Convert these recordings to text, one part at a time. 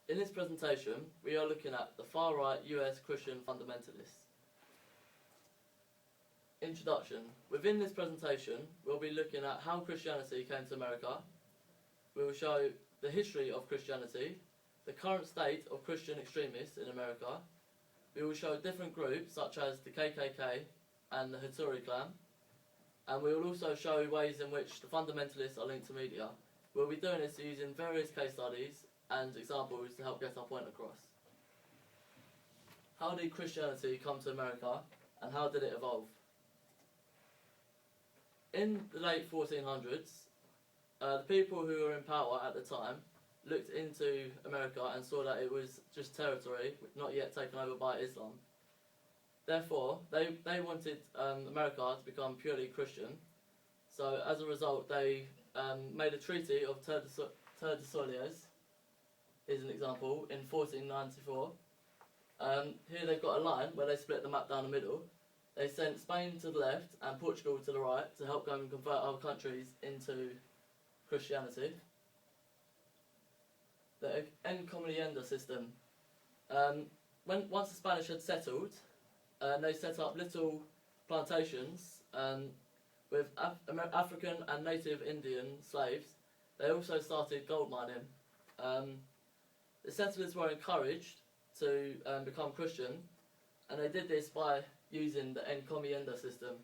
In this presentation, we are looking at the far-right US Christian fundamentalists. Introduction. Within this presentation, we'll be looking at how Christianity came to America. We will show the history of Christianity, the current state of Christian extremists in America. We will show different groups such as the KKK and the Hattori clan. And we will also show ways in which the fundamentalists are linked to media. We'll be doing this using various case studies and examples to help get our point across. How did Christianity come to America and how did it evolve? In the late 1400s, the people who were in power at the time looked into America and saw that it was just territory, not yet taken over by Islam. Therefore, they wanted America to become purely Christian. So as a result, they made a treaty of Tordesillas, is an example, in 1494. Here they've got a line where they split the map down the middle. They sent Spain to the left and Portugal to the right to help them convert other countries into Christianity. The encomienda system. Once the Spanish had settled, they set up little plantations with African and native Indian slaves. They also started gold mining. The settlers were encouraged to become Christian, and they did this by using the encomienda system.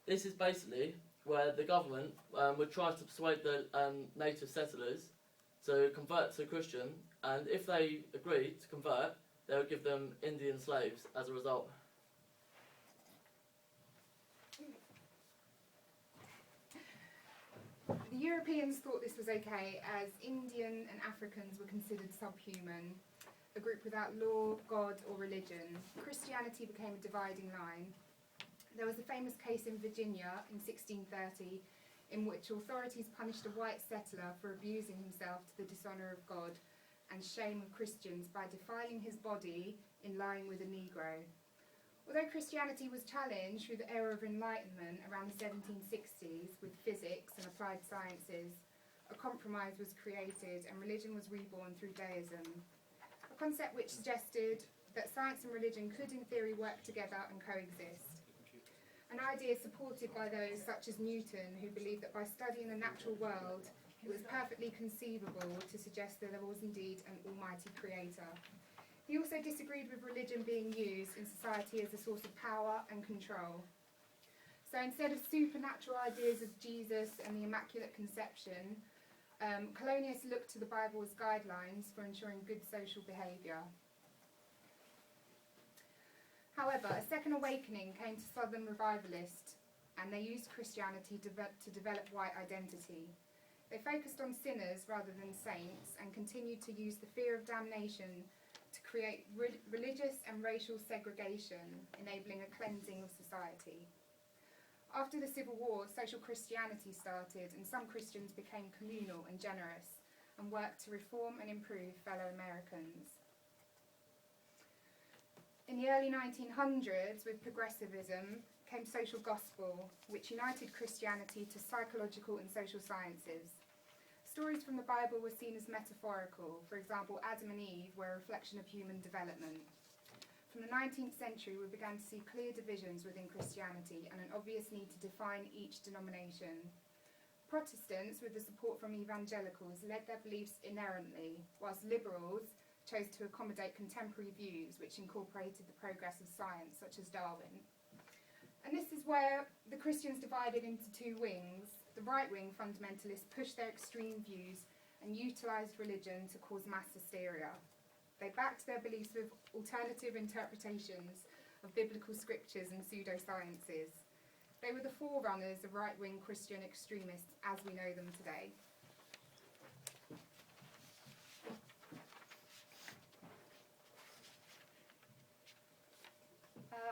This is basically where the government would try to persuade the native settlers to convert to Christian, and if they agreed to convert, they would give them Indian slaves as a result. The Europeans thought this was okay, as Indian and Africans were considered subhuman, a group without law, God or religion. Christianity became a dividing line. There was a famous case in Virginia in 1630 in which authorities punished a white settler for abusing himself to the dishonour of God and shame of Christians by defiling his body in lying with a Negro. Although Christianity was challenged through the era of Enlightenment around the 1760s with physics and applied sciences, a compromise was created and religion was reborn through deism, a concept which suggested that science and religion could in theory work together and coexist. An idea supported by those such as Newton, who believed that by studying the natural world, it was perfectly conceivable to suggest that there was indeed an almighty creator. He also disagreed with religion being used in society as a source of power and control. So instead of supernatural ideas of Jesus and the Immaculate Conception, colonialists looked to the Bible as guidelines for ensuring good social behaviour. However, a second awakening came to Southern revivalists, and they used Christianity to develop white identity. They focused on sinners rather than saints and continued to use the fear of damnation to create religious and racial segregation, enabling a cleansing of society. After the Civil War, social Christianity started, and some Christians became communal and generous and worked to reform and improve fellow Americans. In the early 1900s, with progressivism, came social gospel, which united Christianity to psychological and social sciences. Stories from the Bible were seen as metaphorical. For example, Adam and Eve were a reflection of human development. From the 19th century, we began to see clear divisions within Christianity and an obvious need to define each denomination. Protestants, with the support from evangelicals, led their beliefs inerrantly, whilst liberals chose to accommodate contemporary views which incorporated the progress of science, such as Darwin. And this is where the Christians divided into two wings. The right-wing fundamentalists pushed their extreme views and utilised religion to cause mass hysteria. They backed their beliefs with alternative interpretations of biblical scriptures and pseudosciences. They were the forerunners of right-wing Christian extremists as we know them today.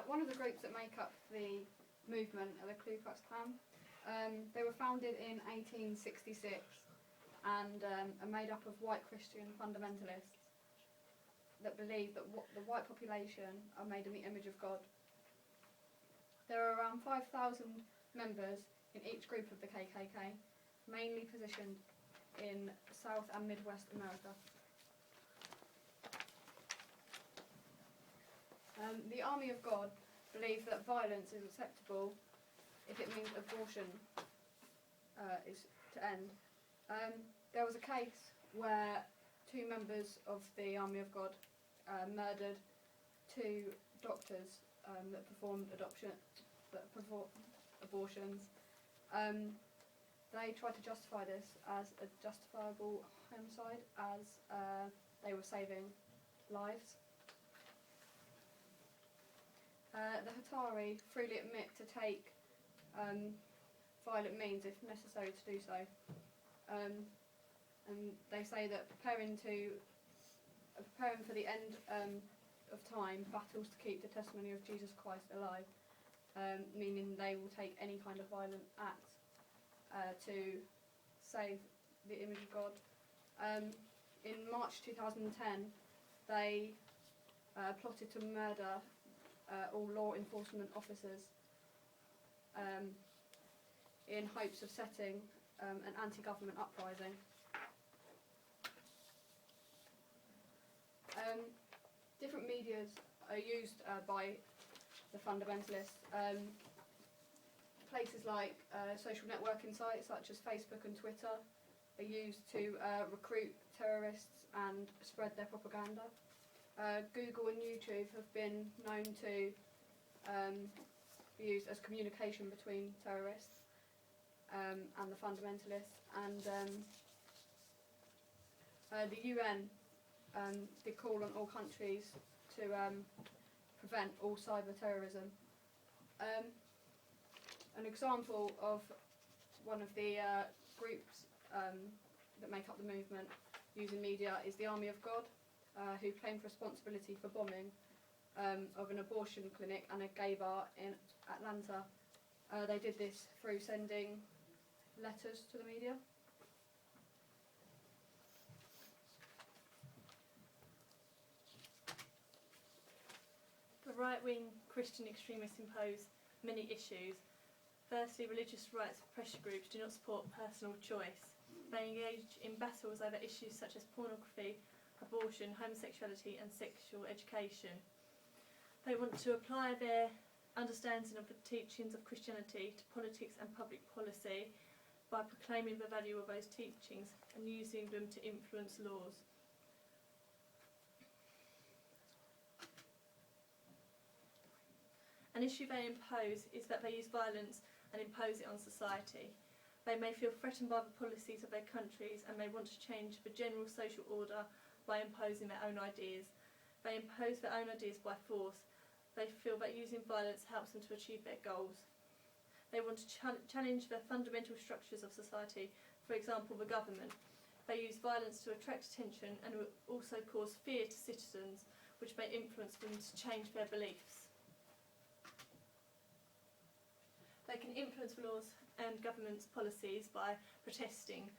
One of the groups that make up the movement are the Ku Klux Klan. They were founded in 1866 and are made up of white Christian fundamentalists that believe that the white population are made in the image of God. There are around 5,000 members in each group of the KKK, mainly positioned in South and Midwest America. The Army of God believe that violence is acceptable if it means abortion is to end. There was a case where 2 members of the Army of God murdered 2 doctors that performed abortions. They tried to justify this as a justifiable homicide, as they were saving lives. The Hatari freely admit to take violent means if necessary to do so, and they say that preparing for the end of time, battles to keep the testimony of Jesus Christ alive, meaning they will take any kind of violent act to save the image of God. In March 2010, they plotted to murder all law enforcement officers in hopes of setting an anti-government uprising. Different medias are used by the fundamentalists. Places like social networking sites such as Facebook and Twitter are used to recruit terrorists and spread their propaganda. Google and YouTube have been known to be used as communication between terrorists and the fundamentalists, and the UN did call on all countries to prevent all cyber terrorism. An example of one of the groups that make up the movement using media is the Army of God, who claimed responsibility for bombing of an abortion clinic and a gay bar in Atlanta. They did this through sending letters to the media. The right-wing Christian extremists impose many issues. Firstly, religious rights pressure groups do not support personal choice. They engage in battles over issues such as pornography, abortion, homosexuality and sexual education. They want to apply their understanding of the teachings of Christianity to politics and public policy by proclaiming the value of those teachings and using them to influence laws. An issue they impose is that they use violence and impose it on society. They may feel threatened by the policies of their countries and may want to change the general social order by imposing their own ideas. They impose their own ideas by force. They feel that using violence helps them to achieve their goals. They want to challenge the fundamental structures of society, for example, the government. They use violence to attract attention and will also cause fear to citizens, which may influence them to change their beliefs. They can influence the laws and government's policies by protesting.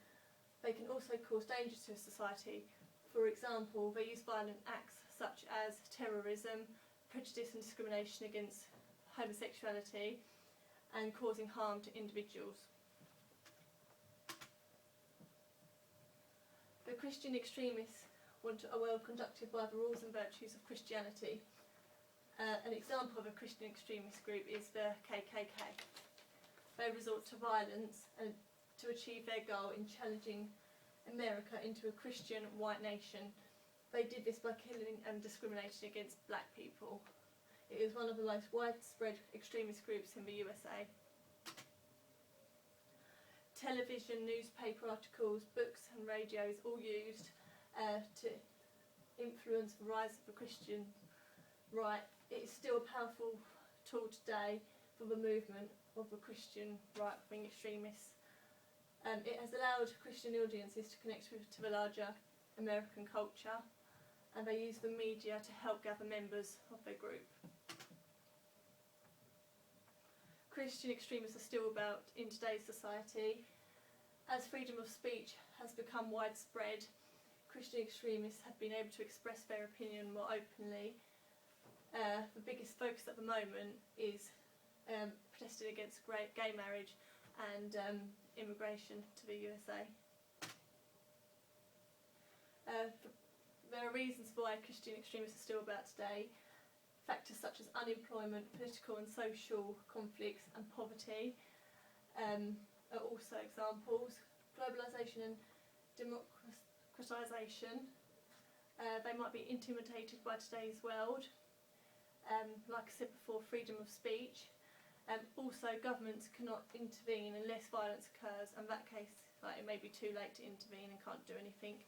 They can also cause danger to society. For example, they use violent acts such as terrorism, prejudice and discrimination against homosexuality, and causing harm to individuals. The Christian extremists want a world conducted by the rules and virtues of Christianity. An example of a Christian extremist group is the KKK. They resort to violence to achieve their goal in challenging America into a Christian white nation. They did this by killing and discriminating against black people. It is one of the most widespread extremist groups in the USA. Television, newspaper articles, books and radio is all used to influence the rise of the Christian right. It is still a powerful tool today for the movement of the Christian right-wing extremists. It has allowed Christian audiences to connect to the larger American culture, and they use the media to help gather members of their group. Christian extremists are still about in today's society. As freedom of speech has become widespread, Christian extremists have been able to express their opinion more openly. The biggest focus at the moment is protesting against gay marriage and immigration to the USA. There are reasons why Christian extremists are still about today. factors such as unemployment, political and social conflicts and poverty are also examples. Globalisation and democratisation, they might be intimidated by today's world. Like I said before, freedom of speech. Also, governments cannot intervene unless violence occurs, and in that case, like, it may be too late to intervene and can't do anything.